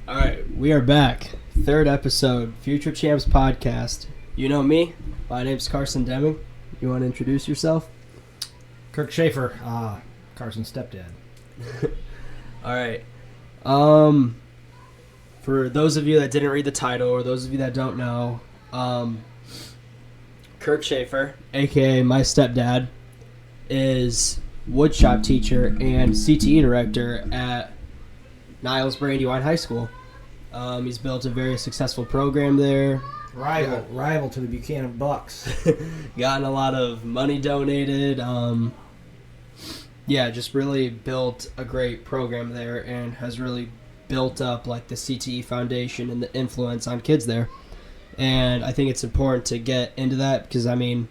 All right, we are back. Third episode, Future Champs Podcast. You know me. My name's Carson Deming. You want to introduce yourself? KIRK SHAFER, Carson's stepdad. All right. For those of you that didn't read the title, or those of you that don't know, KIRK SHAFER, aka my stepdad, is woodshop teacher and CTE director at Niles Brandywine High School. He's built a very successful program there. Rival to the Buchanan Bucks. Gotten a lot of money donated. Just really built a great program there and has really built up like the CTE Foundation and the influence on kids there. And I think it's important to get into that because, I mean,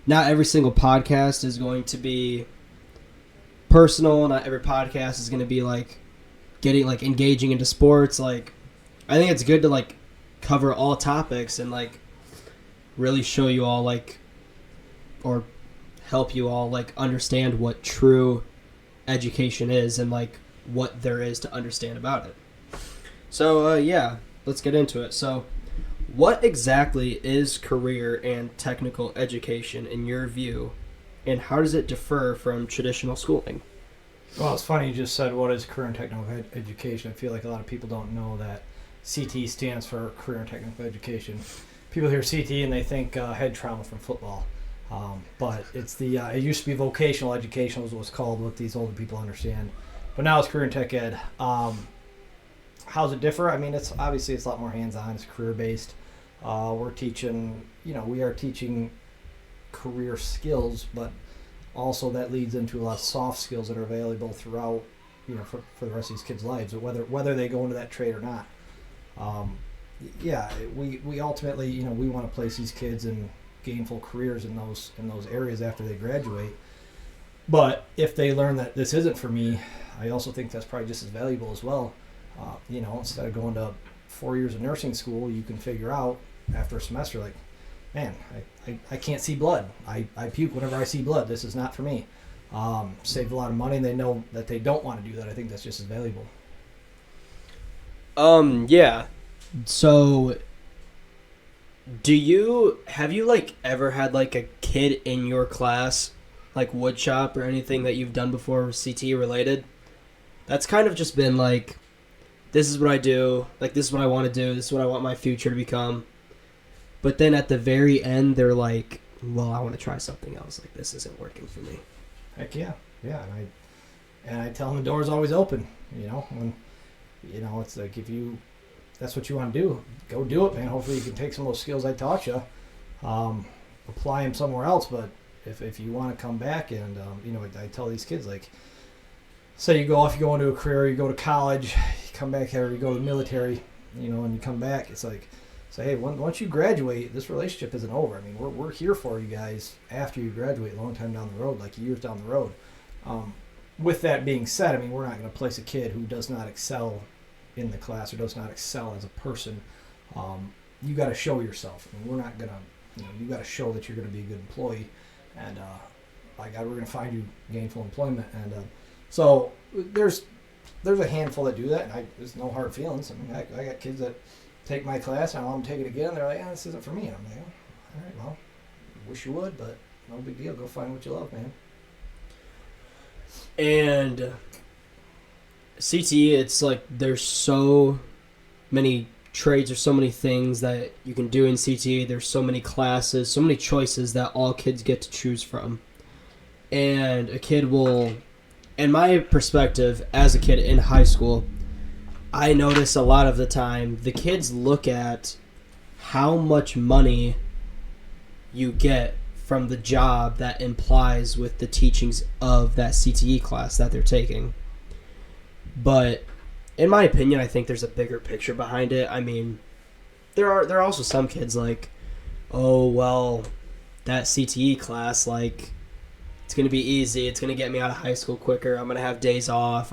not every single podcast is going to be personal. Not every podcast is going to be like getting like engaging into sports. Like, I think it's good to like cover all topics and like really show you all like, or help you all like understand what true education is and like what there is to understand about it. So let's get into it. So what exactly is career and technical education in your view, and how does it differ from traditional schooling? Well, it's funny you just said what is career and technical education. I feel like a lot of people don't know that CTE stands for career and technical education. People hear CTE and they think head trauma from football. But it's it used to be vocational education was what's called, what these older people understand. But now it's career and tech ed. How does it differ? I mean, it's obviously it's a lot more hands-on. It's career-based. We are teaching career skills, but also that leads into a lot of soft skills that are available throughout, for the rest of these kids' lives, whether they go into that trade or not. We ultimately, we want to place these kids in gainful careers in those areas after they graduate. But if they learn that this isn't for me, I also think that's probably just as valuable as well. Instead of going to 4 years of nursing school, you can figure out after a semester, like, man, I can't see blood. I puke whenever I see blood. This is not for me. Saved a lot of money, and they know that they don't want to do that. I think that's just as valuable. So have you like ever had like a kid in your class like woodshop or anything that you've done before CTE related? That's kind of just been like, this is what I do, like this is what I want to do, this is what I want my future to become. But then at the very end, they're like, well, I want to try something else. Like, this isn't working for me. Heck yeah. Yeah. And I tell them the door's always open, when, it's like, if that's what you want to do, go do it, man. Hopefully you can take some of those skills I taught you, apply them somewhere else. But if you want to come back and, I tell these kids, like, say you go into a career, you go to college, you come back here, you go to the military, and you come back, it's like, say, hey, once you graduate, this relationship isn't over. I mean, we're here for you guys after you graduate, a long time down the road, like years down the road. With that being said, I mean, we're not going to place a kid who does not excel in the class or does not excel as a person. You got to show yourself. I mean, we're not going to, you got to show that you're going to be a good employee. And by God, we're going to find you gainful employment. And so there's a handful that do that, and there's no hard feelings. I mean, I got kids that take my class and I want them to take it again. They're like, this isn't for me. And I'm like, all right, well, wish you would, but no big deal. Go find what you love, man. And CTE, it's like there's so many trades or so many things that you can do in CTE. There's so many classes, so many choices that all kids get to choose from. And a kid will, in my perspective as a kid in high school, I notice a lot of the time the kids look at how much money you get from the job that implies with the teachings of that CTE class that they're taking. But in my opinion, I think there's a bigger picture behind it. I mean, there are also some kids like, oh, well, that CTE class, like, it's going to be easy. It's going to get me out of high school quicker. I'm going to have days off.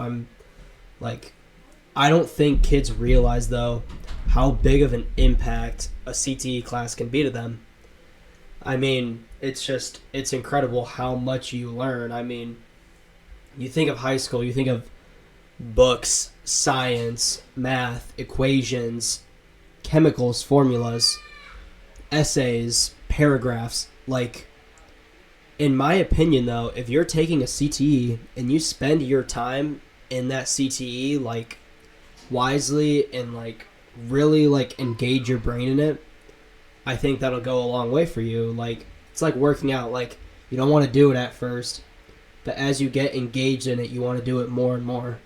I don't think kids realize, though, how big of an impact a CTE class can be to them. I mean, it's incredible how much you learn. I mean, you think of high school, you think of books, science, math, equations, chemicals, formulas, essays, paragraphs. Like, in my opinion, though, if you're taking a CTE and you spend your time in that CTE, like, wisely and, like, really, like, engage your brain in it, I think that'll go a long way for you. Like, it's like working out. Like, you don't want to do it at first, but as you get engaged in it, you want to do it more and more.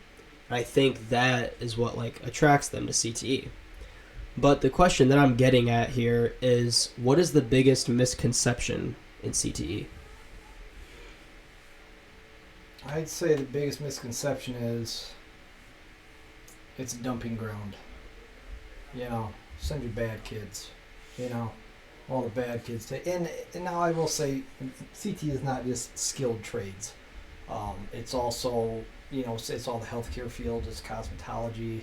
And I think that is what, like, attracts them to CTE. But the question that I'm getting at here is, what is the biggest misconception in CTE? I'd say the biggest misconception is it's a dumping ground. You know, send your bad kids. You know, all the bad kids. And now I will say, CTE is not just skilled trades. It's also, you know, it's all the healthcare field. It's cosmetology.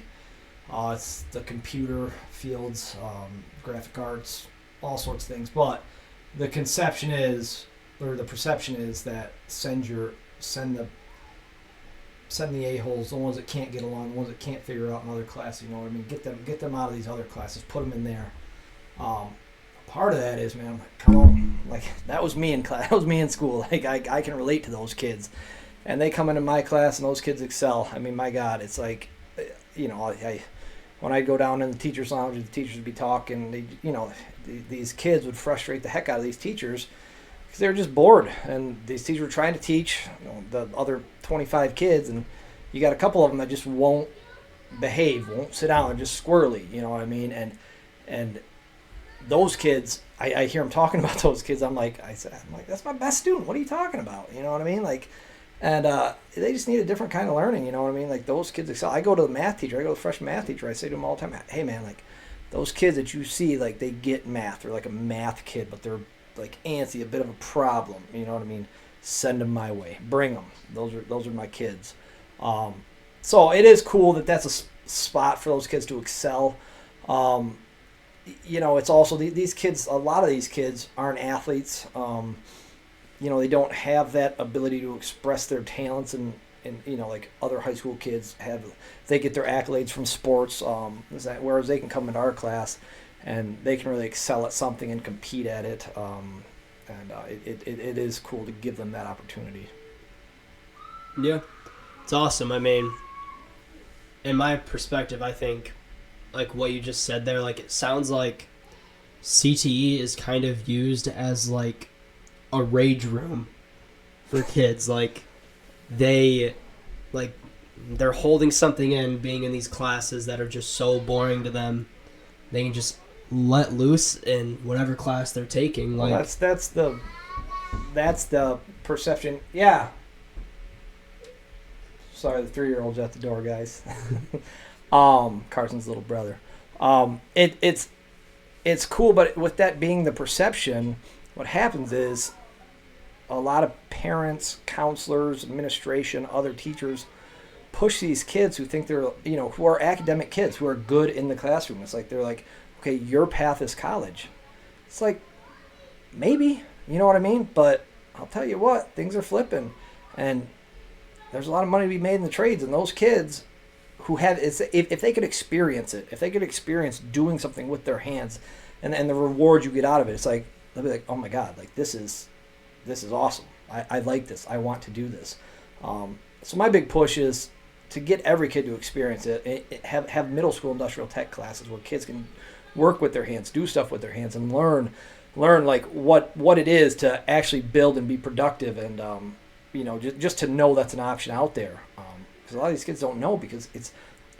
It's the computer fields, graphic arts, all sorts of things. But the conception is, or the perception is, that send the a-holes, the ones that can't get along, the ones that can't figure out another class. You know what I mean? Get them out of these other classes. Put them in there. Part of that is, man, come on, like, that was me in class. That was me in school. Like, I can relate to those kids, and they come into my class and those kids excel. I mean, my God, it's like, you know, when I go down in the teacher's lounge, the teachers would be talking. They, you know, these kids would frustrate the heck out of these teachers because they were just bored, and these teachers were trying to teach, you know, the other 25 kids, and you got a couple of them that just won't behave, won't sit down, just squirrely. You know what I mean? And those kids, I hear them talking about those kids. I'm like, that's my best student. What are you talking about? You know what I mean? Like, and they just need a different kind of learning. You know what I mean? Like, those kids excel. I go to the math teacher. I go to the freshman math teacher. I say to them all the time, hey, man, like, those kids that you see, like, they get math. They're like a math kid, but they're like antsy, a bit of a problem. You know what I mean? Send them my way. Bring them. Those are my kids. So it is cool that that's a spot for those kids to excel. You know, it's also these kids, a lot of these kids aren't athletes. You know, they don't have that ability to express their talents, and you know, like other high school kids have. They get their accolades from sports, whereas they can come into our class and they can really excel at something and compete at it. It is cool to give them that opportunity. Yeah, it's awesome. I mean, in my perspective, I think, like what you just said there, like, it sounds like CTE is kind of used as like a rage room for kids. Like, they're holding something in, being in these classes that are just so boring to them. They can just let loose in whatever class they're taking. Like, well, that's the perception. Yeah. Sorry, the 3-year-old's at the door, guys. Carson's little brother. It's cool, but with that being the perception, what happens is a lot of parents, counselors, administration, other teachers push these kids who think they're, you know, who are academic kids, who are good in the classroom. It's like, they're like, okay, your path is college. It's like, maybe, you know what I mean? But I'll tell you what, things are flipping, and there's a lot of money to be made in the trades, and those kids who have, if they could experience it, if they could experience doing something with their hands, and the reward you get out of it, it's like, they'll be like, oh my God, like, this is awesome. I like this. I want to do this. So my big push is to get every kid to experience it. Have middle school industrial tech classes where kids can work with their hands, do stuff with their hands, and learn like what it is to actually build and be productive, and you know, just to know that's an option out there. Because a lot of these kids don't know, because it's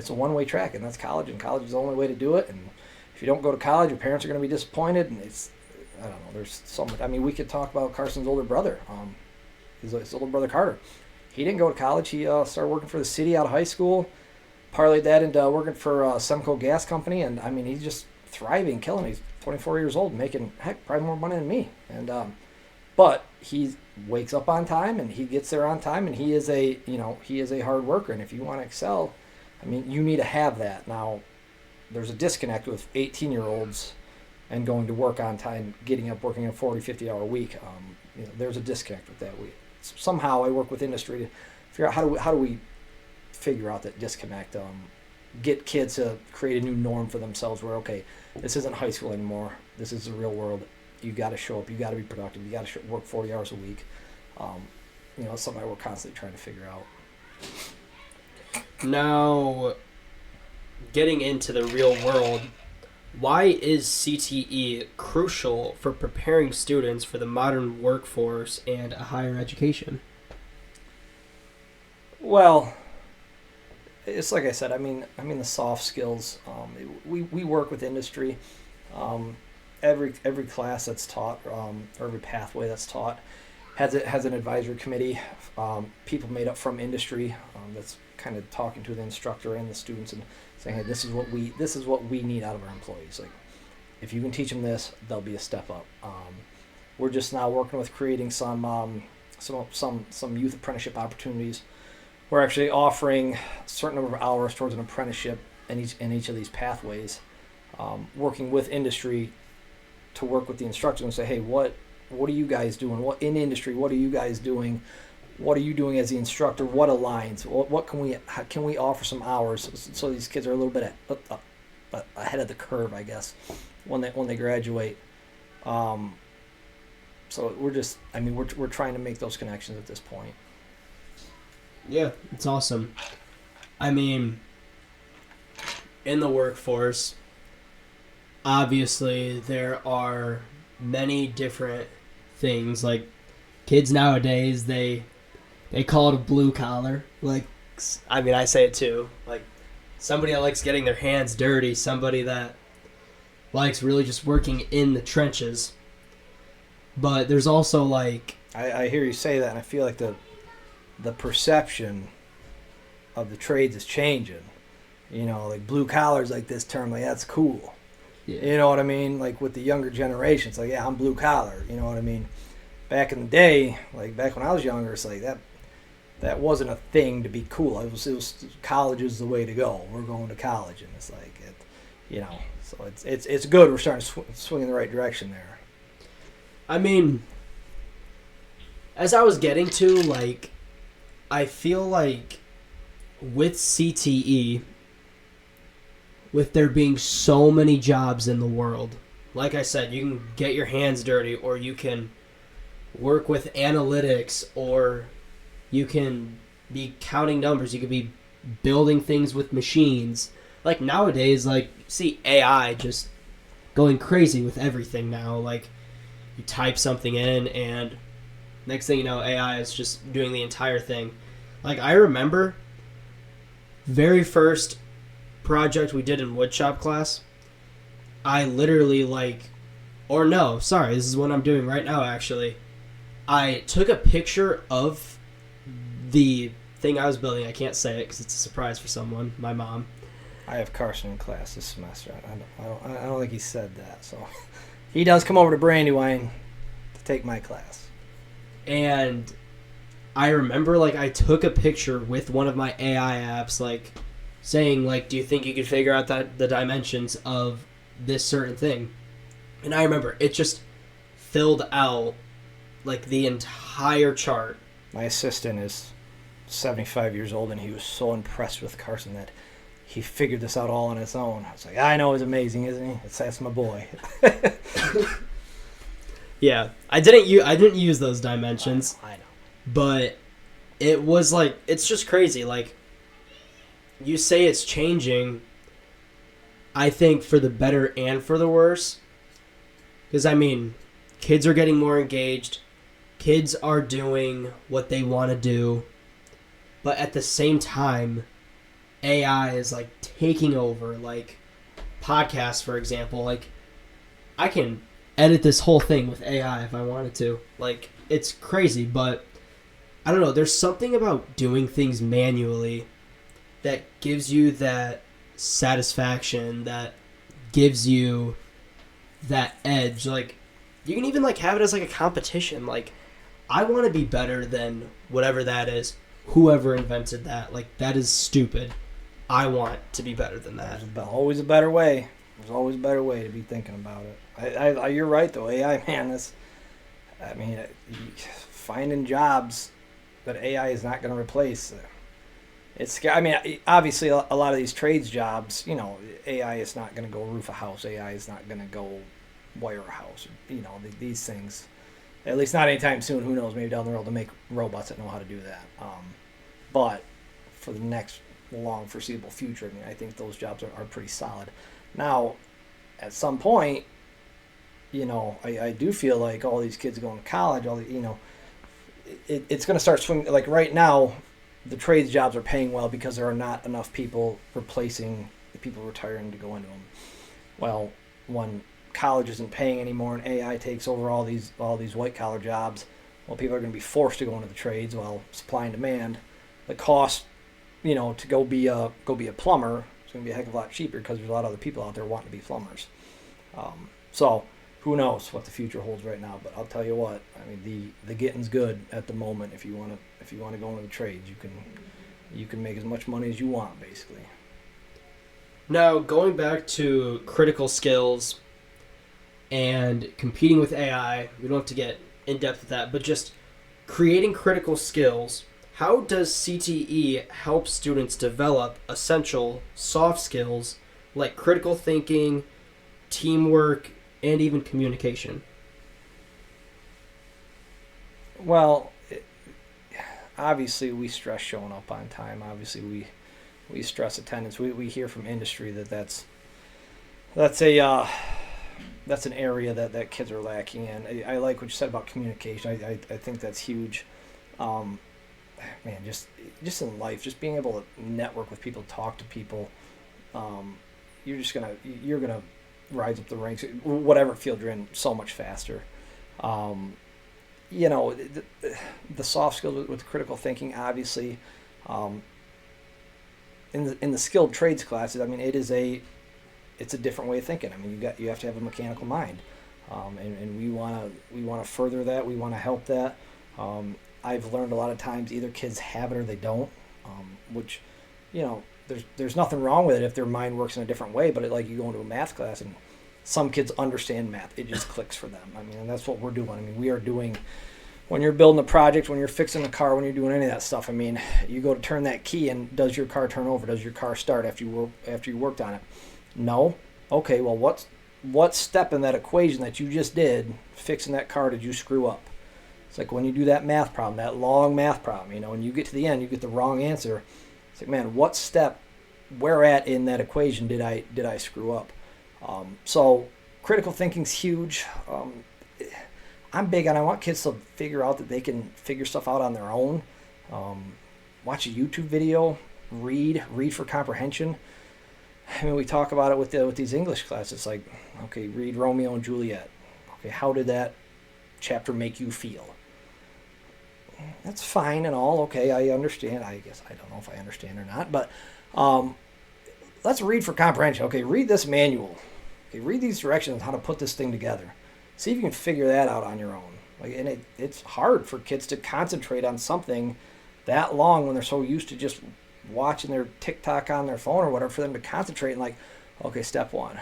a one-way track, and that's college, and college is the only way to do it. And if you don't go to college, your parents are going to be disappointed, and I don't know, there's so much. I mean, we could talk about Carson's older brother, his older brother Carter. He didn't go to college. He started working for the city out of high school, parlayed that into working for Semco Gas Company, and I mean, he's just thriving, killing it. He's 24 years old, making, heck, probably more money than me. And but he wakes up on time, and he gets there on time, and he is a hard worker. And if you want to excel, I mean, you need to have that. Now, there's a disconnect with 18-year-olds and going to work on time, getting up, working a 40, 50-hour week. There's a disconnect with that. Somehow I work with industry to figure out how do we figure out that disconnect. Get kids to create a new norm for themselves where, okay, this isn't high school anymore. This is the real world. You got to show up. You got to be productive. You got to work 40 hours a week. It's something that we're constantly trying to figure out. Now, getting into the real world, why is CTE crucial for preparing students for the modern workforce and a higher education? Well, it's like I said. I mean the soft skills. We work with industry. Every class that's taught, or every pathway that's taught, has an advisory committee. People made up from industry that's kind of talking to the instructor and the students and saying, hey, this is what we need out of our employees. Like, if you can teach them this, they'll be a step up. We're just now working with creating some youth apprenticeship opportunities. We're actually offering a certain number of hours towards an apprenticeship in each of these pathways, working with industry to work with the instructors and say, hey, what are you guys doing? What in industry? What are you guys doing? What are you doing as the instructor? What aligns? What can we offer some hours so these kids are a little bit ahead of the curve, I guess, when they graduate. So we're trying to make those connections at this point. Yeah, it's awesome. I mean, in the workforce, obviously there are many different things. Like, kids nowadays, they call it a blue collar. Like, I mean, I say it too. Like, somebody that likes getting their hands dirty, somebody that likes really just working in the trenches. But there's also, like... I hear you say that, and I feel like the perception of the trades is changing. Like blue collars, like this term, like that's cool. Yeah. You know what I mean? Like with the younger generation, it's like, yeah, I'm blue collar. You know what I mean? Back in the day, like back when I was younger, it's like that wasn't a thing to be cool. It was college is the way to go. We're going to college, and it's like so it's good. We're starting to swing in the right direction there. I mean, as I was getting to, like, I feel like with CTE, with there being so many jobs in the world, like I said, you can get your hands dirty, or you can work with analytics, or you can be counting numbers, you could be building things with machines. Like nowadays, like, see AI just going crazy with everything now. Like, you type something in and next thing you know, AI is just doing the entire thing. Like, I remember very first project we did in woodshop class, I literally this is what I'm doing right now actually. I took a picture of the thing I was building. I can't say it because it's a surprise for someone, my mom. I have Carson in class this semester. I don't think he said that, so he does come over to Brandywine to take my class. And I remember, like, I took a picture with one of my AI apps, like, saying, like, do you think you could figure out the dimensions of this certain thing? And I remember it just filled out, like, the entire chart. My assistant is 75 years old, and he was so impressed with Carson that he figured this out all on his own. I was like, I know, he's amazing, isn't he? That's my boy. Yeah, I didn't use those dimensions. I know. But it was like, it's just crazy. Like, you say it's changing, I think for the better and for the worse. Because, I mean, kids are getting more engaged. Kids are doing what they want to do. But at the same time, AI is, like, taking over. Like, podcasts, for example. Like, I can edit this whole thing with AI if I wanted to. Like, it's crazy, but I don't know. There's something about doing things manually that gives you that satisfaction, that gives you that edge. Like, you can even, like, have it as, like, a competition. Like, I want to be better than whatever that is. Whoever invented that. Like, that is stupid. I want to be better than that. There's always a better way. There's always a better way to be thinking about it. You're right, though. AI, man, finding jobs that AI is not going to replace. I mean, obviously, a lot of these trades jobs, you know, AI is not going to go roof a house. AI is not going to go wire a house. You know, these things, at least not anytime soon. Who knows? Maybe down the road they'll make robots that know how to do that. But for the next long foreseeable future, I mean, I think those jobs are pretty solid. Now, at some point, you know, I do feel like all these kids going to college, you know, it's going to start swinging. Like right now, the trades jobs are paying well because there are not enough people replacing the people retiring to go into them. Well, when college isn't paying anymore and AI takes over all these white collar jobs, well, people are going to be forced to go into the trades. Well, supply and demand, the cost, you know, to go be a plumber is going to be a heck of a lot cheaper because there's a lot of other people out there wanting to be plumbers. So who knows what the future holds right now? But I'll tell you what, I mean, the getting's good at the moment. If you want to go into the trades, you can make as much money as you want, basically. Now, going back to critical skills and competing with AI, we don't have to get in depth with that, but just creating critical skills. How does CTE help students develop essential soft skills like critical thinking, teamwork, and even communication? Well, obviously we stress showing up on time. Obviously we stress attendance. We hear from industry that's an area that kids are lacking in. I like what you said about communication. I think that's huge. Man, just in life, just being able to network with people, talk to people. You're gonna rise up the ranks, whatever field you're in, so much faster. You know, the soft skills with critical thinking, obviously, in the skilled trades classes. I mean, it's a different way of thinking. I mean, you have to have a mechanical mind, and we wanna further that. We wanna help that. I've learned a lot of times either kids have it or they don't, which, you know, there's nothing wrong with it if their mind works in a different way. But like you go into a math class and some kids understand math, it just clicks for them. I mean, and that's what we're doing. I mean, we are doing, when you're building a project, when you're fixing a car, when you're doing any of that stuff. I mean, you go to turn that key and does your car turn over? Does your car start after you worked on it? No. Okay. Well, what step in that equation that you just did fixing that car did you screw up? It's like when you do that math problem, that long math problem, you know, and you get to the end, you get the wrong answer. It's like, man, what step, where at in that equation did I screw up? So critical thinking's huge. I'm big on, I want kids to figure out that they can figure stuff out on their own. Watch a YouTube video, read for comprehension. I mean, we talk about it with these English classes. Like, okay, read Romeo and Juliet. Okay, how did that chapter make you feel? That's fine and all. Okay, I understand. I guess I don't know if I understand or not, but let's read for comprehension. Okay, read this manual. Okay, read these directions on how to put this thing together. See if you can figure that out on your own. Like, and it's hard for kids to concentrate on something that long when they're so used to just watching their TikTok on their phone or whatever, for them to concentrate and like, okay, step one.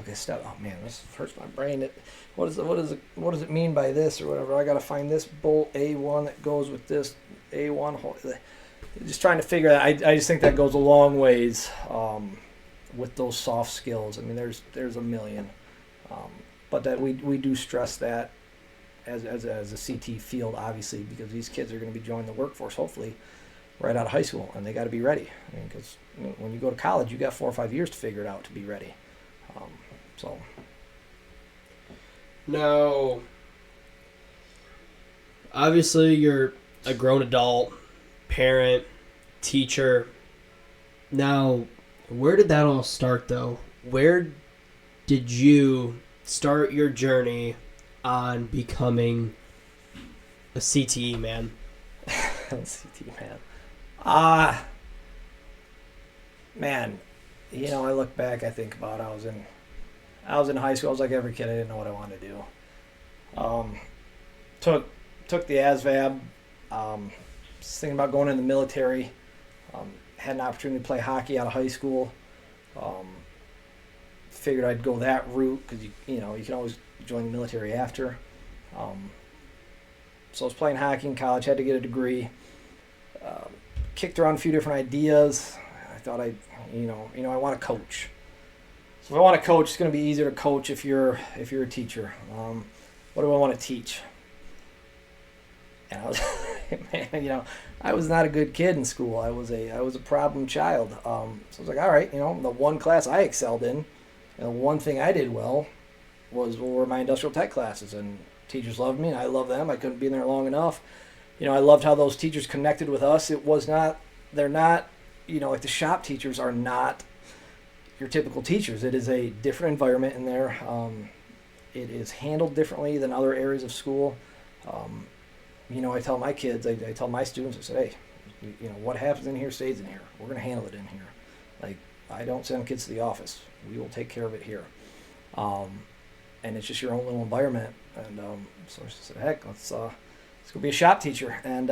Okay, step. Oh man, this hurts my brain. What does it mean by this or whatever? I got to find this bolt A1 that goes with this A1. Just trying to figure that. I just think that goes a long ways with those soft skills. I mean, there's a million, but that we do stress that as a CT field, obviously, because these kids are going to be joining the workforce hopefully right out of high school, and they got to be ready. I mean, because when you go to college, you got 4 or 5 years to figure it out to be ready. So. Now, obviously, you're a grown adult, parent, teacher. Now, where did that all start, though? Where did you start your journey on becoming a CTE man? CTE man. Man, you know, I look back, I think about I was in high school. I was like every kid. I didn't know what I wanted to do. Took the ASVAB. Was thinking about going in the military. Had an opportunity to play hockey out of high school. Figured I'd go that route because you can always join the military after. So I was playing hockey in college. Had to get a degree. kicked around a few different ideas. I thought I want to coach. So if I want to coach, it's going to be easier to coach if you're a teacher. What do I want to teach? And I was, man, I was not a good kid in school. I was a problem child. So I was like, all right, the one class I excelled in, and the one thing I did well were my industrial tech classes, and teachers loved me, and I loved them. I couldn't be in there long enough. I loved how those teachers connected with us. They're not, like the shop teachers are not your typical teachers. It is a different environment in there. It is handled differently than other areas of school. I tell my kids, I tell my students, I say, hey, what happens in here stays in here. We're going to handle it in here. Like, I don't send kids to the office. We will take care of it here. And it's just your own little environment. And so I said, heck, let's go be a shop teacher. And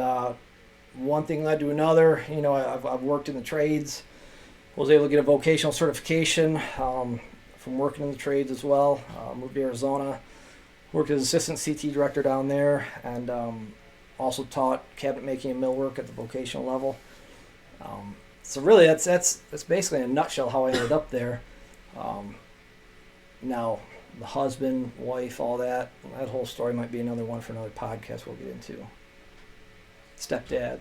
one thing led to another. I've worked in the trades. Was able to get a vocational certification from working in the trades as well. Moved to Arizona. Worked as assistant CTE director down there, and also taught cabinet making and millwork at the vocational level. So really, that's basically in a nutshell how I ended up there. Now, the husband, wife, all that whole story might be another one for another podcast we'll get into. Stepdad.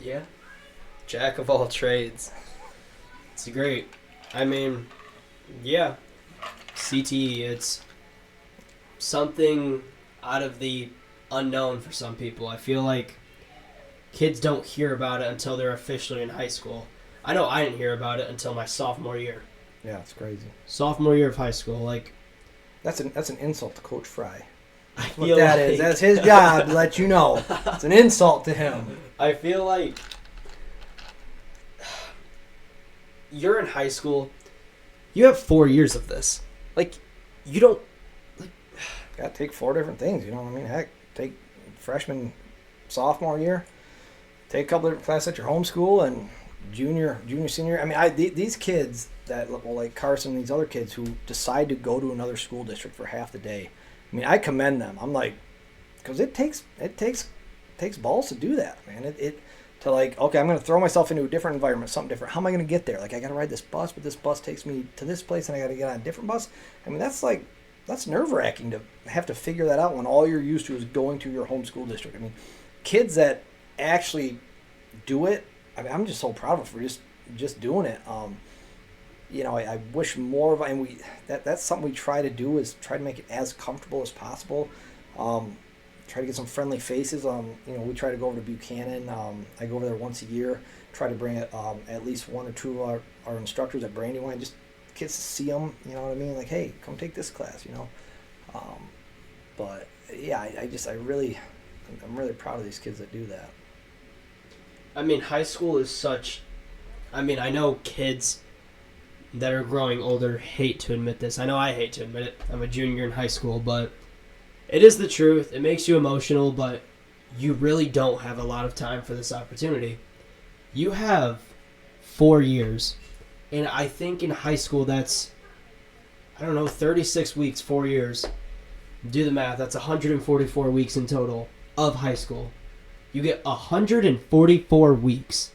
Yeah. Jack of all trades. It's great. I mean, yeah. CTE, it's something out of the unknown for some people. I feel like kids don't hear about it until they're officially in high school. I know I didn't hear about it until my sophomore year. Yeah, it's crazy. Sophomore year of high school, like that's an insult to Coach Fry. I What feel that like, is. That's his job to let you know. It's an insult to him. I feel like you're in high school. You have 4 years of this. Like, you don't. Got to take 4 different things. You know what I mean? Heck, take freshman, sophomore year. Take a couple different classes at your home school, and junior, senior. I mean, these kids that like Carson and these other kids who decide to go to another school district for half the day. I mean, I commend them. I'm like, because it takes balls to do that, man. To like, okay, I'm going to throw myself into a different environment, something different. How am I going to get there? Like, I got to ride this bus, but this bus takes me to this place, and I got to get on a different bus. I mean, that's nerve-wracking to have to figure that out when all you're used to is going to your home school district. I mean, kids that actually do it, I mean, I'm just so proud of them for just doing it. I wish more of, and that's something we try to do, is try to make it as comfortable as possible. Try to get some friendly faces. We try to go over to Buchanan. I go over there once a year. Try to bring at least 1 or 2 of our instructors at Brandywine, just kids to see them. You know what I mean? Like, hey, come take this class. But yeah, I'm really proud of these kids that do that. I mean, high school is such. I mean, I know kids that are growing older hate to admit this. I know I hate to admit it. I'm a junior in high school, but it is the truth. It makes you emotional, but you really don't have a lot of time for this opportunity. You have 4 years, and I think in high school that's, 36 weeks, 4 years. Do the math. That's 144 weeks in total of high school. You get 144 weeks.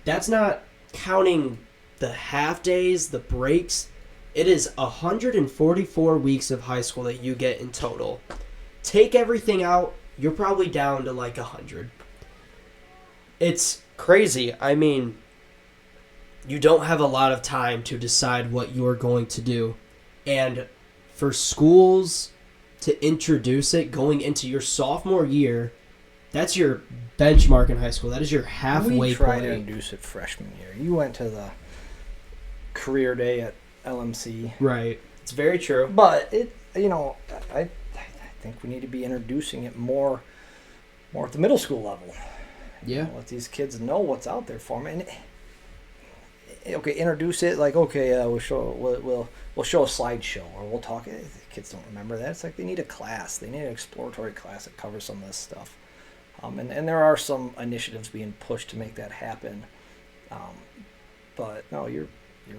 That's not counting the half days, the breaks. It is 144 weeks of high school that you get in total. Take everything out, you're probably down to like 100. It's crazy. I mean, you don't have a lot of time to decide what you're going to do. And for schools to introduce it going into your sophomore year, that's your benchmark in high school. That is your halfway point. We tried to introduce it freshman year. You went to the career day at LMC. Right. It's very true. But I think we need to be introducing it more at the middle school level. Yeah. Let these kids know what's out there for them. And okay, introduce it like, okay, we'll show a slideshow, or we'll talk. The kids don't remember that. It's like they need a class. They need an exploratory class that covers some of this stuff. And there are some initiatives being pushed to make that happen. But no, you're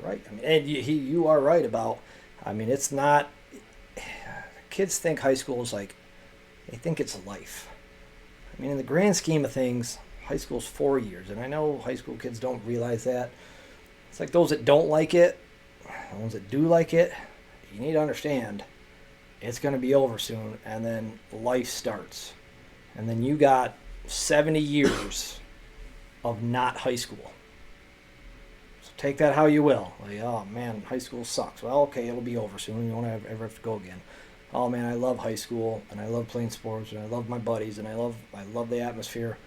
right. I mean, and you are right about. I mean, it's not. Kids think high school is like, they think it's life. I mean, in the grand scheme of things, high school's 4 years, and I know high school kids don't realize that. It's like those that don't like it, the ones that do like it, you need to understand it's going to be over soon, and then life starts. And then you got 70 years of not high school. So take that how you will. Like, oh man, high school sucks. Well, okay, it'll be over soon. You won't ever have to go again. Oh man, I love high school, and I love playing sports, and I love my buddies, and I love the atmosphere.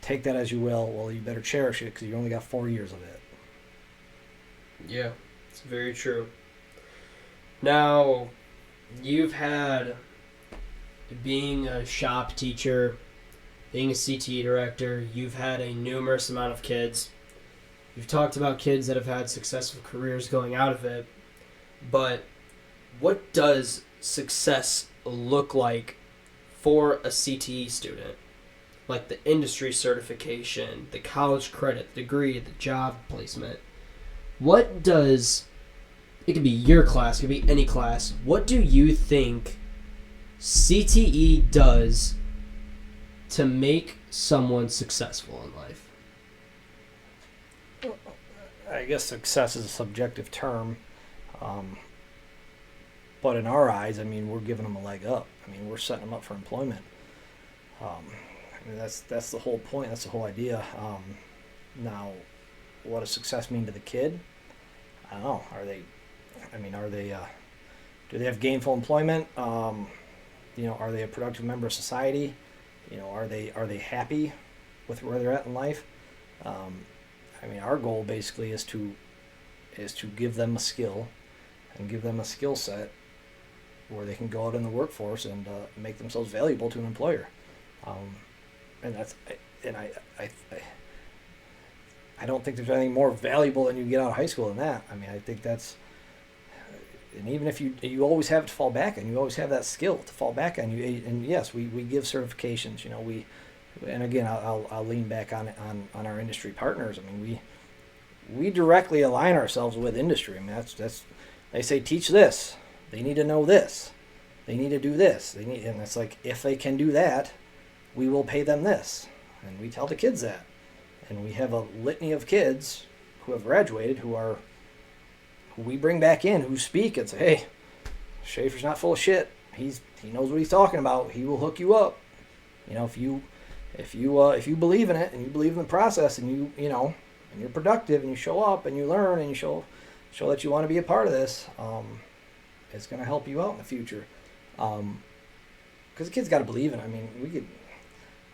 Take that as you will. Well, you better cherish it because you only got 4 years of it. Yeah, it's very true. Now, you've had, being a shop teacher, being a CTE director, you've had a numerous amount of kids. You've talked about kids that have had successful careers going out of it, but what does success look like for a CTE student? Like the industry certification, the college credit, the degree, the job placement. What does, it could be your class, it could be any class, what do you think CTE does to make someone successful in life? I guess success is a subjective term. But in our eyes, I mean, we're giving them a leg up. I mean, we're setting them up for employment. I mean, that's the whole point. That's the whole idea. Now, what does success mean to the kid? I don't know. Do they have gainful employment? Are they a productive member of society? Are they happy with where they're at in life? Our goal basically is to give them a skill and give them a skill set where they can go out in the workforce and make themselves valuable to an employer. I don't think there's anything more valuable than you get out of high school than that. I mean, I think that's, and even if you always have it to fall back on, you always have that skill to fall back on. And yes, we give certifications. And again, I'll lean back on our industry partners. I mean, we directly align ourselves with industry. I mean, that's they say teach this. They need to know this. They need to do this. And it's like, if they can do that, we will pay them this. And we tell the kids that. And we have a litany of kids who have graduated who we bring back in, who speak and say, hey, SHAFER's not full of shit. He knows what he's talking about. He will hook you up. If you believe in it and you believe in the process and and you're productive and you show up and you learn and you show that you want to be a part of this, it's going to help you out in the future. Because the kids got to believe in it. I mean,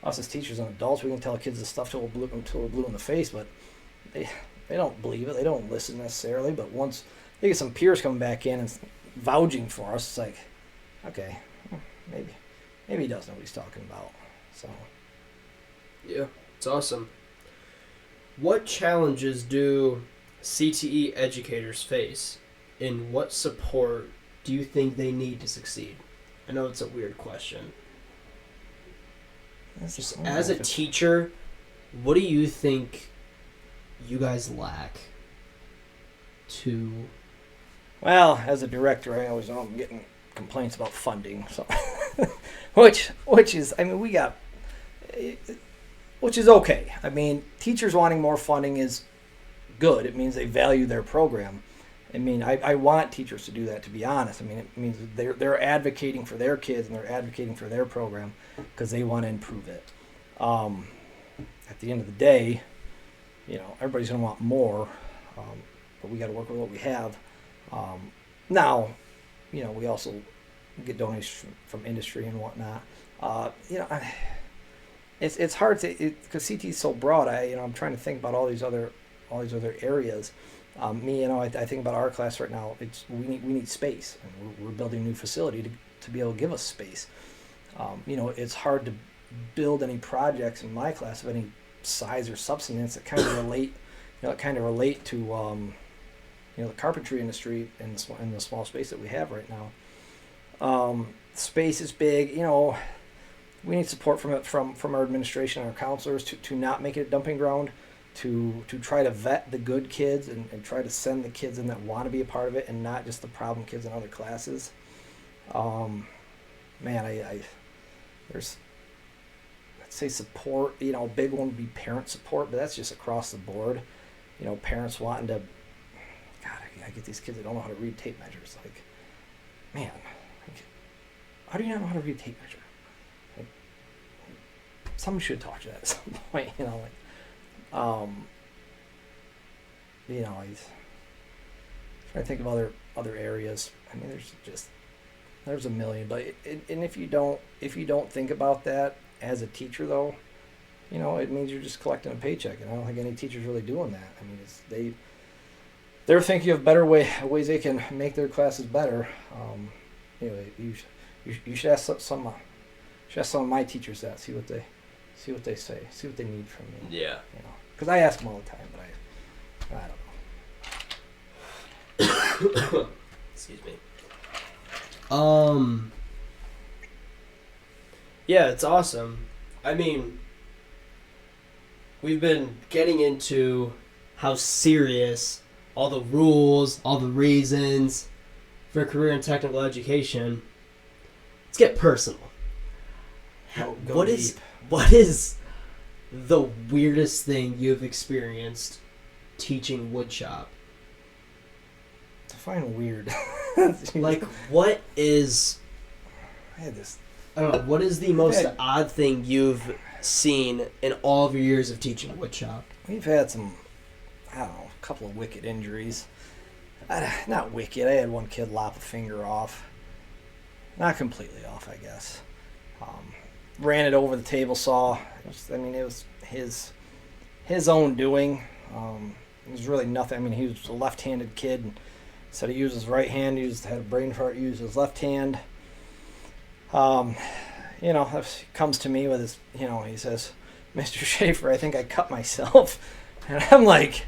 us as teachers and adults, we can tell kids this stuff until we're blue in the face, but they don't believe it. They don't listen necessarily. But once they get some peers coming back in and vouching for us, it's like, okay, maybe he does know what he's talking about. So, yeah, it's awesome. What challenges do CTE educators face, and what support do you think they need to succeed? I know it's a weird question. Just as a teacher, what do you think you guys lack to... Well, as a director, I always know I'm getting complaints about funding, so which is, I mean, which is okay. I mean, teachers wanting more funding is good. It means they value their program. I mean, I want teachers to do that, to be honest. I mean, it means they're advocating for their kids and they're advocating for their program because they want to improve it. At the end of the day, everybody's going to want more, but we got to work with what we have. Now, we also get donations from industry and whatnot. It's hard to, because CT is so broad. I'm trying to think about all these other areas. I think about our class right now. We need space, and we're building a new facility to be able to give us space. It's hard to build any projects in my class of any size or substance that kind of relate to the carpentry industry in the small space that we have right now. Space is big. We need support from our administration and our counselors to not make it a dumping ground. To try to vet the good kids and try to send the kids in that want to be a part of it and not just the problem kids in other classes. say support. You know, a big one would be parent support, but that's just across the board. You know, parents wanting to. God, I get these kids that don't know how to read tape measures. Like, man, like, how do you not know how to read a tape measure? Like, someone should talk to that at some point. You know, like, you know, he's trying to think of other areas. I mean, there's a million, but and if you don't think about that as a teacher, though, you know, it means you're just collecting a paycheck, and I don't think any teacher's really doing that. I mean, they're thinking of better ways they can make their classes better. Anyway, you should ask some of my teachers that, see what they say, see what they need from me. Yeah. You know, because I ask them all the time, but I don't know. Excuse me. Yeah, it's awesome. I mean, we've been getting into how serious all the rules, all the reasons for career and technical education. Let's get personal. Go What deep. what is the weirdest thing you've experienced teaching woodshop? Define weird. Like, what is... I had this. I don't know. What is the most odd thing you've seen in all of your years of teaching woodshop? We've had some, I don't know, a couple of wicked injuries. Not wicked. I had one kid lop a finger off. Not completely off, I guess. Ran it over the table saw. It was his own doing. It was really nothing. I mean, he was a left-handed kid. And said he used his right hand. Had a brain fart. Used his left hand. You know, he comes to me with his, you know, he says, "Mr. Schaefer, I think I cut myself." And I'm like,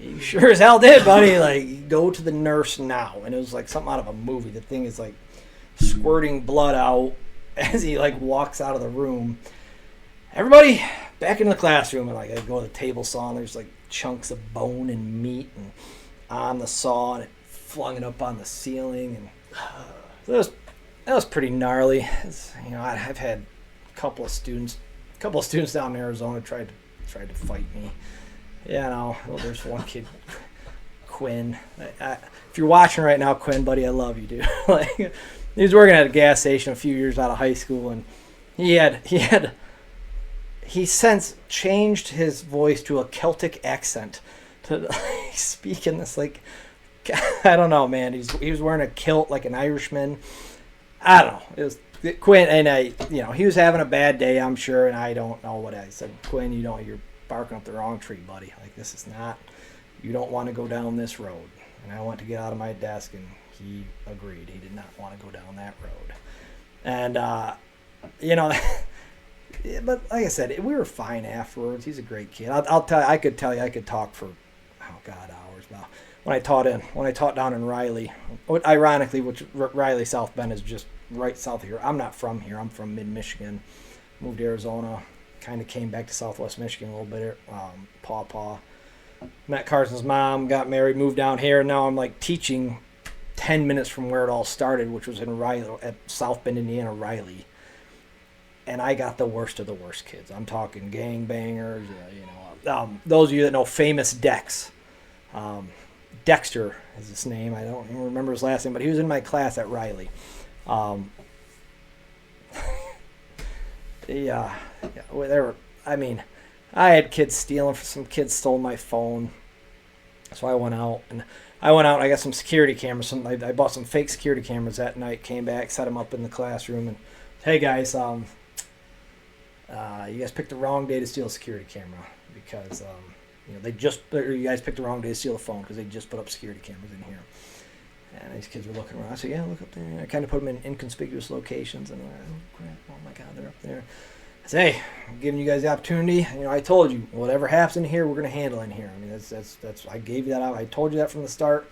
"You sure as hell did, buddy. Like, go to the nurse now." And it was like something out of a movie. The thing is like squirting blood out as he like walks out of the room. Everybody back in the classroom, and like I go to the table saw, and there's like chunks of bone and meat and on the saw, and it flung it up on the ceiling, and so that was pretty gnarly. You know, I've had a couple of students down in Arizona tried to fight me. Yeah, no, well, there's one kid, Quinn. If you're watching right now, Quinn, buddy, I love you, dude. Like, he was working at a gas station a few years out of high school, and he since changed his voice to a Celtic accent to like, speak in this, like, I don't know, man. He was wearing a kilt like an Irishman. I don't know. It was Quinn, and he was having a bad day, I'm sure, and I don't know what I said. Quinn, you're barking up the wrong tree, buddy. Like, this is not. You don't want to go down this road. And I went to get out of my desk, and he agreed. He did not want to go down that road. And you know. But like I said, we were fine afterwards. He's a great kid. I'll tell you, I could talk for, hours now. When I taught down in Riley, ironically, which Riley, South Bend is just right south of here. I'm not from here. I'm from mid-Michigan. Moved to Arizona. Kind of came back to Southwest Michigan a little bit. Paw. Met Carson's mom. Got married. Moved down here. And now I'm like teaching 10 minutes from where it all started, which was in Riley, at South Bend, Indiana, Riley. And I got the worst of the worst kids. I'm talking gangbangers. Those of you that know Famous Dex. Dexter is his name. I don't even remember his last name, but he was in my class at Riley. I had kids stealing. Some kids stole my phone. So I went out and I got some security cameras. I bought some fake security cameras that night, came back, set them up in the classroom, and, "Hey guys, you guys picked the wrong day to steal a security camera because you guys picked the wrong day to steal a phone because they just put up security cameras in here." And these kids were looking around. I said, "Yeah, look up there." And I kind of put them in inconspicuous locations, and oh crap, oh my God, they're up there. I said, "Hey, I'm giving you guys the opportunity. I told you whatever happens in here, we're gonna handle in here. I mean, that's I gave you that out. I told you that from the start.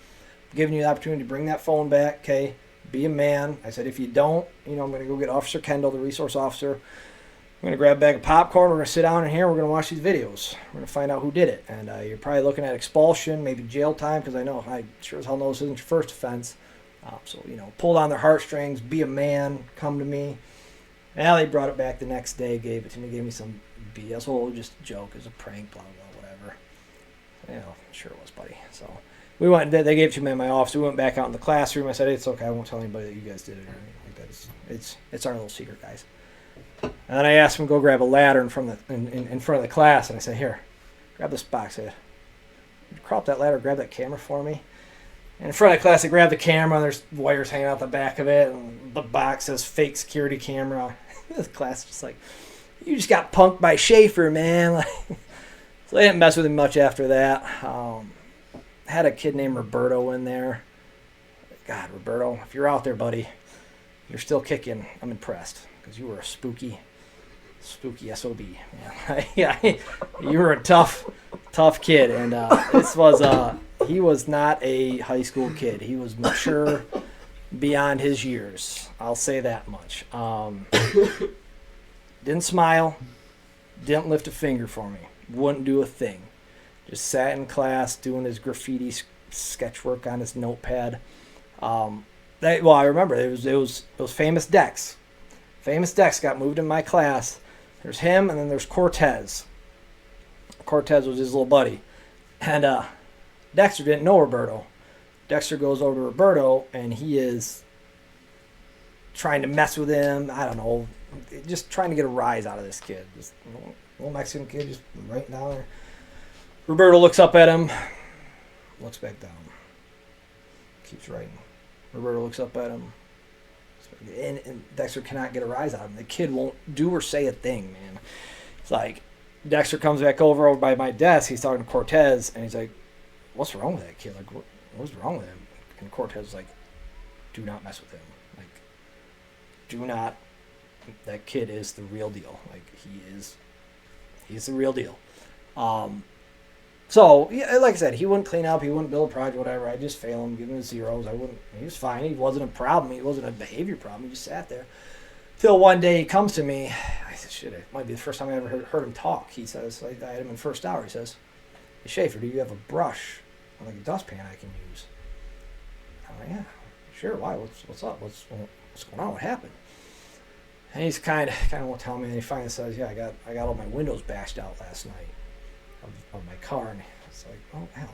I'm giving you the opportunity to bring that phone back. Okay, be a man." I said, "If you don't, I'm gonna go get Officer Kendall, the resource officer. We're going to grab a bag of popcorn. We're going to sit down in here. We're going to watch these videos. We're going to find out who did it. And you're probably looking at expulsion, maybe jail time, because I sure as hell know this isn't your first offense. So, pull down their heartstrings, be a man, come to me." Well, they brought it back the next day, gave it to me, gave me some BS. Oh, just a joke, it was a prank, blah, blah, whatever. You know, sure it was, buddy. So we went, they gave it to me in my office. We went back out in the classroom. I said, it's okay, I won't tell anybody that you guys did it or anything like that. It's our little secret, guys. And then I asked him to go grab a ladder in front of the class, and I said, here, grab this box. I said, crawl up that ladder, grab that camera for me. And in front of the class, I grabbed the camera. There's wires hanging out the back of it, and the box says fake security camera. The class is just like, you just got punked by SHAFER, man. So they didn't mess with him much after that. Had a kid named Roberto in there. God, Roberto, if you're out there, buddy, you're still kicking. I'm impressed because you were a spooky SOB. Man. Yeah, you were a tough kid, and he was not a high school kid. He was mature beyond his years. I'll say that much. Didn't smile, didn't lift a finger for me, wouldn't do a thing. Just sat in class doing his graffiti sketchwork on his notepad. I remember it was Famous Dex. Famous Dex got moved in my class. There's him, and then there's Cortez. Cortez was his little buddy. And Dexter didn't know Roberto. Dexter goes over to Roberto, and he is trying to mess with him. I don't know, just trying to get a rise out of this kid. Just a little Mexican kid just writing down there. Roberto looks up at him, looks back down, keeps writing. Roberto looks up at him, and Dexter cannot get a rise out of him. The kid won't do or say a thing, man. It's like Dexter comes back over by my desk. He's talking to Cortez, and he's like, what's wrong with that kid? Like, what's wrong with him? And Cortez is like, do not mess with him. Like, do not. That kid is the real deal. Like, he's the real deal. So, yeah, like I said, he wouldn't clean up. He wouldn't build a project, whatever. I'd just fail him, give him zeros. He was fine. He wasn't a problem. He wasn't a behavior problem. He just sat there. Till one day he comes to me. I said, shit, it might be the first time I ever heard him talk. He says, I had him in first hour. He says, hey, SHAFER, do you have a brush, like a dustpan I can use? I'm like, yeah, sure. Why? What's up? What's going on? What happened? And he's kind of won't tell me. And he finally says, yeah, I got all my windows bashed out last night of my car. And it's like, oh, hell,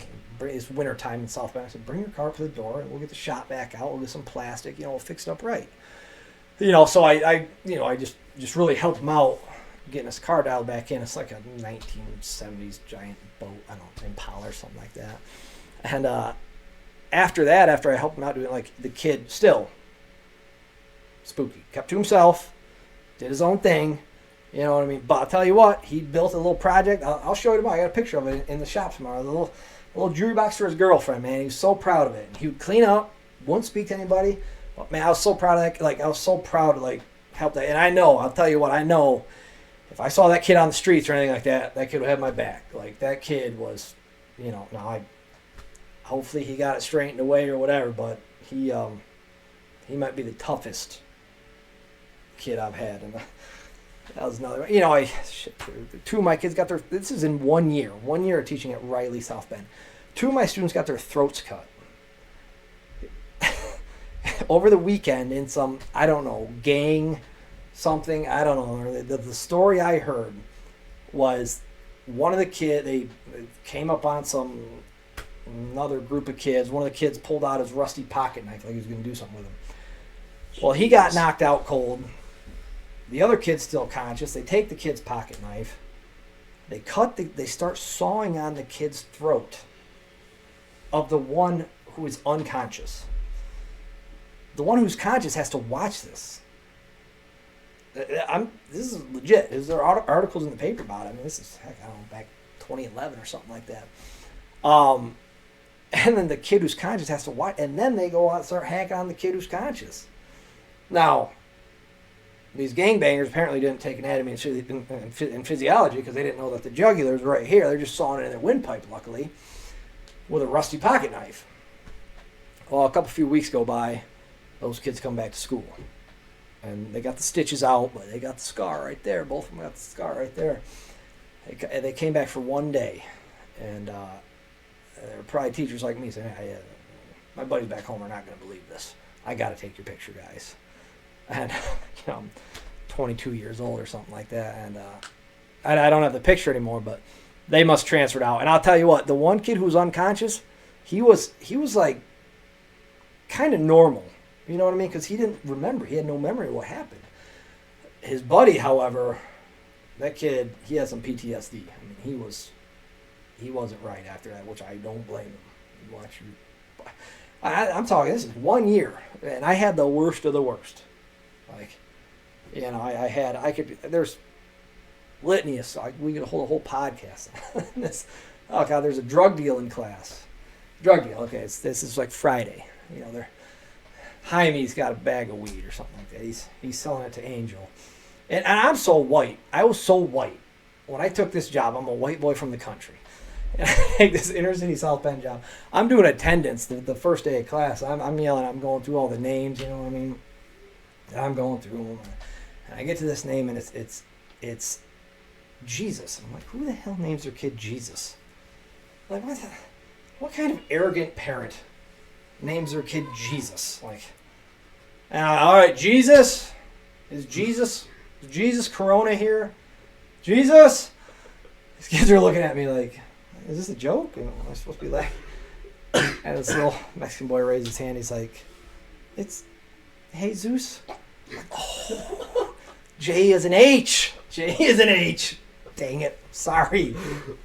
it's winter time in South Bend. I said, bring your car up to the door, and we'll get the shop back out. We'll get some plastic, we'll fix it up right. So I just really helped him out getting his car dialed back in. It's like a 1970s giant boat, I don't know, Impala or something like that. And after I helped him out doing, like, the kid still spooky, kept to himself, did his own thing, you know what I mean? But I'll tell you what, he built a little project. I'll show you tomorrow. I got a picture of it in the shop tomorrow. The little jewelry box for his girlfriend, man. He was so proud of it. And he would clean up, wouldn't speak to anybody. But man, I was so proud of that. Like, I was so proud to, like, help that. And I'll tell you what, I know if I saw that kid on the streets or anything like that, that kid would have my back. Like, that kid was, now hopefully he got it straightened away or whatever, but he might be the toughest kid I've had. And that was another, two of my kids got this is in 1 year of teaching at Riley, South Bend. Two of my students got their throats cut over the weekend in some, I don't know, gang something, I don't know. The story I heard was one of the kids, they came up on another group of kids. One of the kids pulled out his rusty pocket knife like he was going to do something with him. Well, he got knocked out cold. The other kid's still conscious. They take the kid's pocket knife. They start sawing on the kid's throat of the one who is unconscious. The one who's conscious has to watch this. This is legit. There are articles in the paper about it. I mean, this is, I don't know, back 2011 or something like that. And then the kid who's conscious has to watch, and then they go out and start hacking on the kid who's conscious. Now, these gangbangers apparently didn't take anatomy and physiology because they didn't know that the jugular is right here. They're just sawing it in their windpipe, luckily, with a rusty pocket knife. Well, a few weeks go by, those kids come back to school. And they got the stitches out, but they got the scar right there. Both of them got the scar right there. They came back for 1 day. And there were probably teachers like me saying, hey, my buddies back home are not going to believe this. I got to take your picture, guys. And I'm 22 years old or something like that. And I don't have the picture anymore, but they must transferred out. And I'll tell you what, the one kid who was unconscious, he was like kind of normal. You know what I mean? Because he didn't remember. He had no memory of what happened. His buddy, however, that kid, he had some PTSD. I mean, he wasn't right after that, which I don't blame him. You watch your, I'm talking, this is 1 year, and I had the worst of the worst. Like, you know, there's litany of, we could hold a whole podcast on this. Oh God, there's a drug dealing class. Drug deal, okay, this is like Friday. You know, Jaime's got a bag of weed or something like that. He's selling it to Angel. And I'm so white. I was so white. When I took this job, I'm a white boy from the country. And I take this inner city South Bend job. I'm doing attendance the first day of class. I'm yelling. I'm going through all the names. You know what I mean? And I'm going through them. And I get to this name, and it's Jesus. I'm like, who the hell names their kid Jesus? Like, what kind of arrogant parent names their kid Jesus? Like, all right, Jesus? Is Jesus Corona here? Jesus? These kids are looking at me like, is this a joke? Am I supposed to be laughing? And this little Mexican boy raised his hand. He's like, it's Jesus. Oh, J is an H. J is an H. Dang it. Sorry.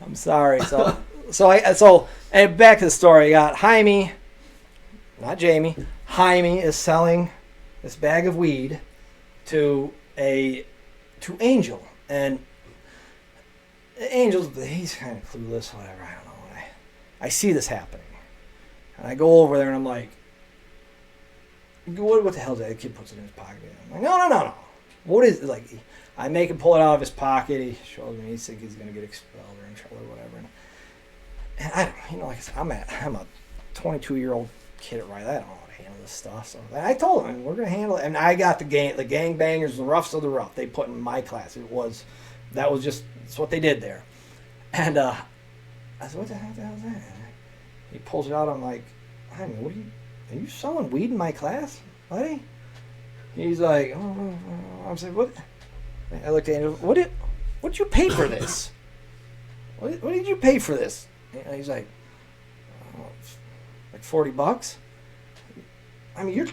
I'm sorry. So and back to the story. I got Jaime, not Jamie. Jaime is selling this bag of weed to Angel, and Angel's, he's kind of clueless, whatever, I don't know. I see this happening, and I go over there, and I'm like, what the hell is that? The kid puts it in his pocket. I'm like, no. What is it? Like, I make him pull it out of his pocket. He shows me. He thinks he's going to get expelled or in trouble or whatever. And I don't, you know, like I said, I'm a 22-year-old kid at Riley. I don't know how to handle this stuff. So I told him, we're going to handle it. And I got the gang bangers, the roughs of the rough. They put in my class. It's what they did there. And I said, what the hell is that? He pulls it out. I'm like, I mean, are you selling weed in my class, buddy? He's like, oh. I'm saying, what? I looked at him. What did you pay for this? What did you pay for this? And he's like, like $40. I mean,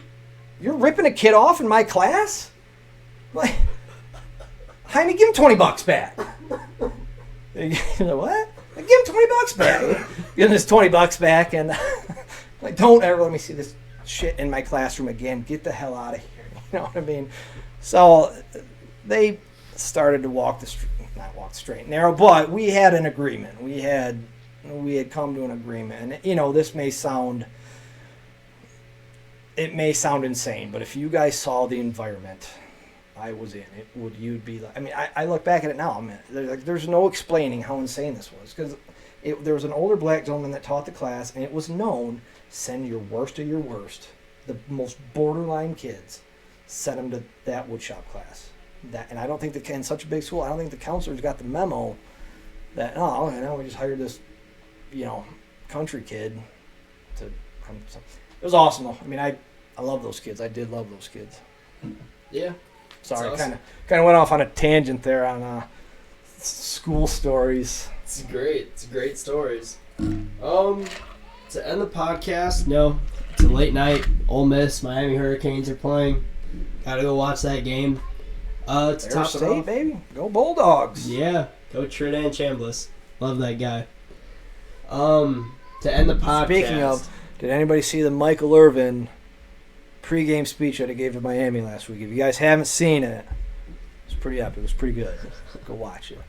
you're ripping a kid off in my class? Like, Jaime, give him $20 back. You know what? Give him $20 back. Give him this $20 back, and like, don't ever let me see this shit in my classroom again. Get the hell out of here. You know what I mean? So they started to not walk straight and narrow, but we had an agreement. We had come to an agreement, and you know, this may sound insane, but if you guys saw the environment I was in, you'd be like, I mean, I look back at it now. There's no explaining how insane this was, because there was an older black gentleman that taught the class, and it was known, send your worst of your worst, the most borderline kids, send them to that woodshop class. And I don't think in such a big school, I don't think the counselors got the memo that, we just hired this, you know, country kid to come. So it was awesome though. I mean, I love those kids. I did love those kids. Yeah. Sorry, awesome. kind of went off on a tangent there on school stories. It's great. It's great stories. To end the podcast, it's a late night. Ole Miss, Miami Hurricanes are playing. Gotta go watch that game. To top State, it off, baby. Go Bulldogs. Yeah, go Trinidad Chambliss. Love that guy. To end the podcast. Speaking of, did anybody see the Michael Irvin pregame speech that he gave to Miami last week? If you guys haven't seen it, it's pretty epic. It was pretty good. Go watch it.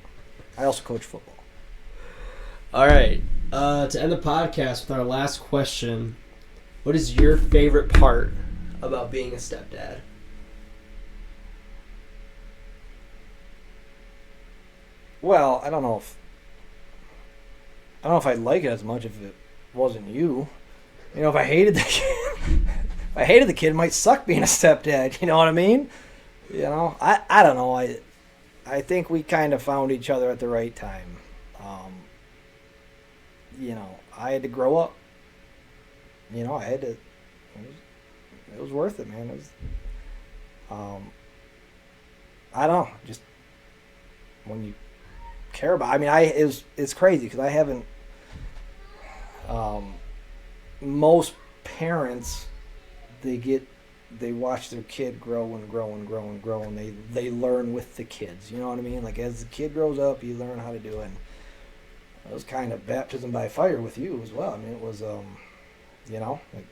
I also coach football. All right. To end the podcast with our last question, what is your favorite part about being a stepdad? Well, I don't know if I'd like it as much if it wasn't you. You know, if I hated the kid, it might suck being a stepdad. You know what I mean? You know, I don't know. I think we kind of found each other at the right time. You know, I had to grow up. You know, it was worth it, man. It was, I don't know, just when you care about. I mean, it's crazy because I haven't. Most parents, they watch their kid grow and grow and grow and grow, and they learn with the kids. You know what I mean? Like as the kid grows up, you learn how to do it. And it was kind of baptism by fire with you as well. I mean, it was, you know, like,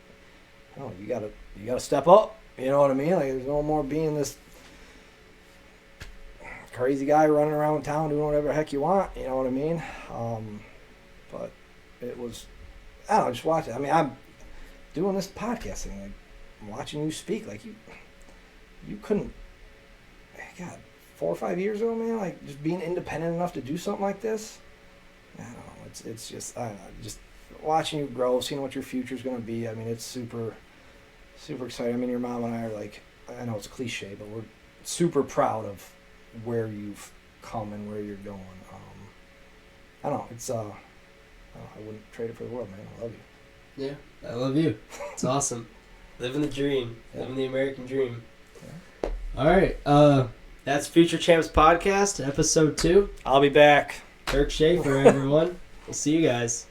oh, you gotta step up. You know what I mean? Like there's no more being this crazy guy running around town doing whatever the heck you want. You know what I mean? But it was, I don't know, just watch it. I mean, I'm doing this podcast thing, like I'm watching you speak, like you couldn't, God, 4 or 5 years ago, man, like just being independent enough to do something like this. I don't know. It's just, I don't know, just watching you grow, seeing what your future's gonna be. I mean, it's super, super exciting. I mean, your mom and I are like, I know it's cliche, but we're super proud of where you've come and where you're going. I don't know. It's I wouldn't trade it for the world, man. I love you. Yeah, I love you. It's awesome. Living the dream. Living the American dream. Yeah. All right. That's Future Champs Podcast, episode 2. I'll be back. KIRK, SHAFER, everyone. We'll see you guys.